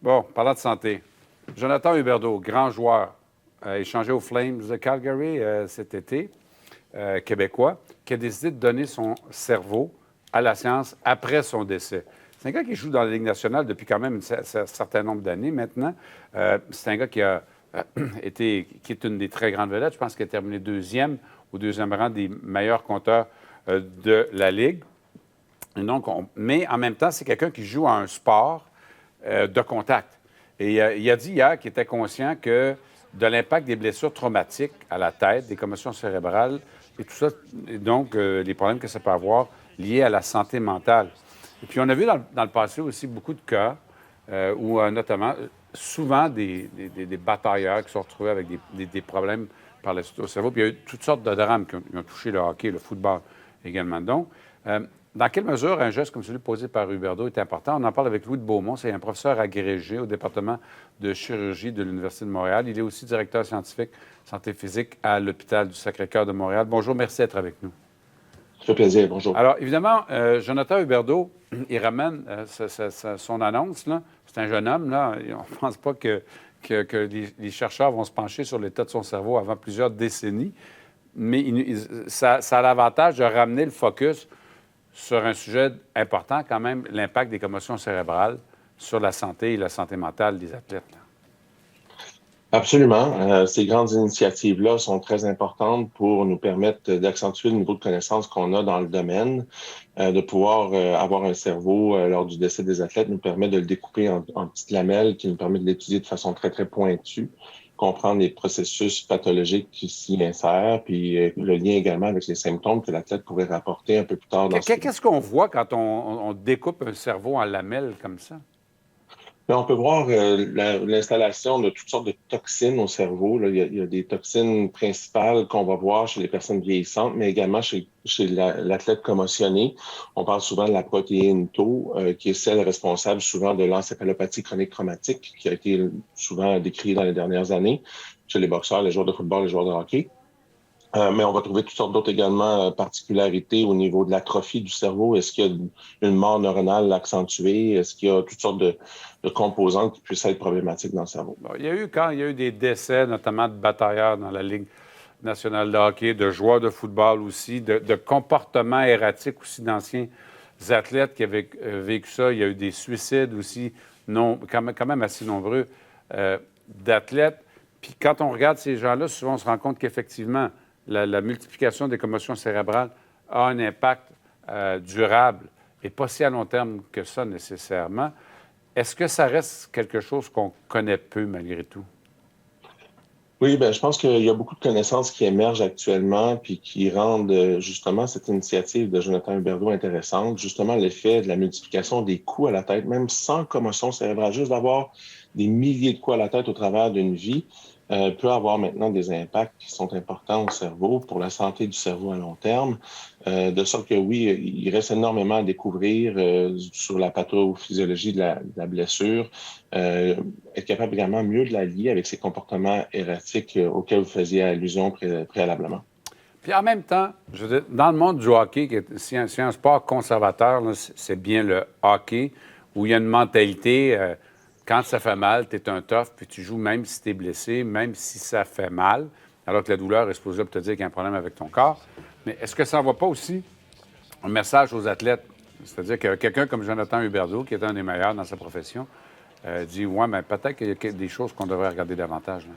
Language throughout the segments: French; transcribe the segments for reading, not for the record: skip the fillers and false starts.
Bon, parlant de santé, Jonathan Huberdeau, grand joueur, a échangé aux Flames de Calgary cet été, québécois, qui a décidé de donner son cerveau à la science après son décès. C'est un gars qui joue dans la Ligue nationale depuis quand même un certain nombre d'années maintenant. C'est un gars qui a qui est une des très grandes vedettes. Je pense qu'il a terminé au deuxième rang des meilleurs compteurs de la Ligue. Et donc, mais en même temps, c'est quelqu'un qui joue à un sport de contact. Et il a dit hier qu'il était conscient que de l'impact des blessures traumatiques à la tête, des commotions cérébrales et tout ça, et donc les problèmes que ça peut avoir liés à la santé mentale. Et puis, on a vu dans le passé aussi beaucoup de cas où, notamment, souvent des batailleurs qui sont retrouvés avec des problèmes par la suite au cerveau. Puis, il y a eu toutes sortes de drames qui ont touché le hockey, le football également. Donc, dans quelle mesure un geste comme celui posé par Huberdeau est important? On en parle avec Louis de Beaumont. C'est un professeur agrégé au département de chirurgie de l'Université de Montréal. Il est aussi directeur scientifique santé physique à l'hôpital du Sacré-Cœur de Montréal. Bonjour, merci d'être avec nous. Ça fait plaisir, bonjour. Alors, évidemment, Jonathan Huberdeau, il ramène son annonce. Là. C'est un jeune homme. Là. On ne pense pas que les chercheurs vont se pencher sur l'état de son cerveau avant plusieurs décennies. Mais ça a l'avantage de ramener le focus sur un sujet important quand même, l'impact des commotions cérébrales sur la santé et la santé mentale des athlètes. Là. Absolument. Ces grandes initiatives-là sont très importantes pour nous permettre d'accentuer le niveau de connaissance qu'on a dans le domaine, de pouvoir avoir un cerveau lors du décès des athlètes nous permet de le découper en petites lamelles qui nous permet de l'étudier de façon très, très pointue, comprendre les processus pathologiques qui s'y insèrent, puis le lien également avec les symptômes que l'athlète pourrait rapporter un peu plus tard dans ce... Qu'est-ce qu'on voit quand on découpe un cerveau en lamelles comme ça? Là, on peut voir l'installation de toutes sortes de toxines au cerveau. Là, il y a des toxines principales qu'on va voir chez les personnes vieillissantes, mais également chez l'athlète commotionné. On parle souvent de la protéine Tau, qui est celle responsable souvent de l'encéphalopathie chronique traumatique, qui a été souvent décrite dans les dernières années chez les boxeurs, les joueurs de football, les joueurs de hockey. Mais on va trouver toutes sortes d'autres également particularités au niveau de l'atrophie du cerveau. Est-ce qu'il y a une mort neuronale accentuée? Est-ce qu'il y a toutes sortes de composantes qui puissent être problématiques dans le cerveau? Bon, il y a eu des décès, notamment de batailleurs dans la Ligue nationale de hockey, de joueurs de football aussi, de comportements erratiques aussi d'anciens athlètes qui avaient vécu ça. Il y a eu des suicides aussi, quand même assez nombreux, d'athlètes. Puis quand on regarde ces gens-là, souvent on se rend compte qu'effectivement, la multiplication des commotions cérébrales a un impact durable et pas si à long terme que ça nécessairement. Est-ce que ça reste quelque chose qu'on connaît peu malgré tout? Oui, ben, je pense qu'il y a beaucoup de connaissances qui émergent actuellement puis qui rendent justement cette initiative de Jonathan Huberdeau intéressante. Justement, l'effet de la multiplication des coups à la tête, même sans commotion cérébrale, juste d'avoir des milliers de coups à la tête au travers d'une vie, peut avoir maintenant des impacts qui sont importants au cerveau pour la santé du cerveau à long terme. De sorte que oui, il reste énormément à découvrir sur la pathophysiologie de la blessure, être capable également mieux de la lier avec ces comportements erratiques auxquels vous faisiez allusion préalablement. Puis en même temps, je veux dire, dans le monde du hockey, c'est un sport conservateur, là, c'est bien le hockey, où il y a une mentalité, quand ça fait mal, tu es un tough, puis tu joues même si tu es blessé, même si ça fait mal, alors que la douleur est supposée te dire qu'il y a un problème avec ton corps. Mais est-ce que ça n'envoie pas aussi un message aux athlètes? C'est-à-dire que quelqu'un comme Jonathan Huberdeau, qui est un des meilleurs dans sa profession, dit « Ouais, mais peut-être qu'il y a des choses qu'on devrait regarder davantage. » là.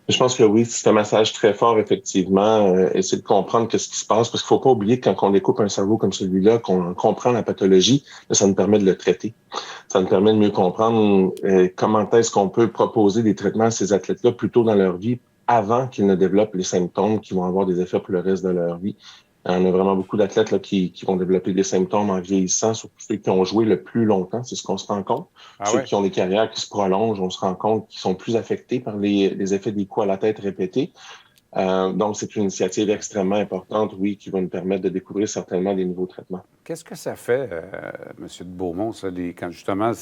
Je pense que oui, c'est un message très fort, effectivement. Essayer de comprendre qu'est-ce qui se passe, parce qu'il faut pas oublier que quand on découpe un cerveau comme celui-là, qu'on comprend la pathologie, ça nous permet de le traiter. Ça nous permet de mieux comprendre comment est-ce qu'on peut proposer des traitements à ces athlètes-là plus tôt dans leur vie, avant qu'ils ne développent les symptômes qui vont avoir des effets pour le reste de leur vie. On a vraiment beaucoup d'athlètes là, qui vont développer des symptômes en vieillissant, surtout ceux qui ont joué le plus longtemps, c'est ce qu'on se rend compte. Ah Ceux ouais? qui ont des carrières qui se prolongent, on se rend compte qu'ils sont plus affectés par les effets des coups à la tête répétés. Donc, c'est une initiative extrêmement importante, oui, qui va nous permettre de découvrir certainement des nouveaux traitements. Qu'est-ce que ça fait, M. de Beaumont, ça, quand justement,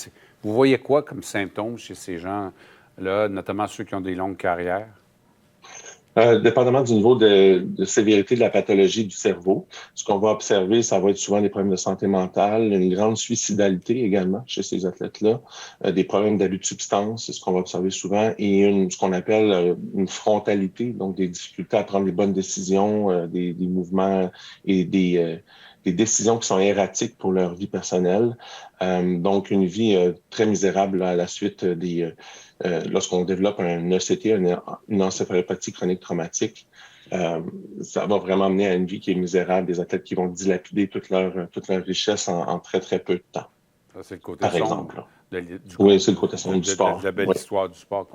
vous voyez quoi comme symptômes chez ces gens-là, notamment ceux qui ont des longues carrières? Dépendamment du niveau de sévérité de la pathologie du cerveau, ce qu'on va observer, ça va être souvent des problèmes de santé mentale, une grande suicidalité également chez ces athlètes-là, des problèmes d'abus de substances, c'est ce qu'on va observer souvent, et ce qu'on appelle une frontalité, donc des difficultés à prendre les bonnes décisions, des mouvements et des décisions qui sont erratiques pour leur vie personnelle. Donc, une vie très misérable à la suite lorsqu'on développe un ECT, une encéphalopathie chronique traumatique, ça va vraiment mener à une vie qui est misérable, des athlètes qui vont dilapider toute leur richesse en très, très peu de temps, Ça, c'est le côté par sombre exemple. du, Oui, c'est le côté sombre du de sport. la belle Oui. histoire du sport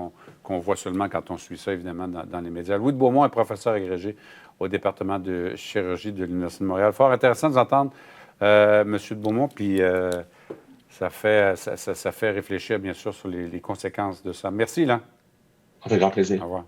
qu'on voit seulement quand on suit ça, évidemment, dans les médias. Louis de Beaumont est professeur agrégé au département de chirurgie de l'Université de Montréal. Fort intéressant de vous entendre, M. de Beaumont, puis ça fait réfléchir, bien sûr, sur les conséquences de ça. Merci, là. Ça fait grand Au plaisir. revoir.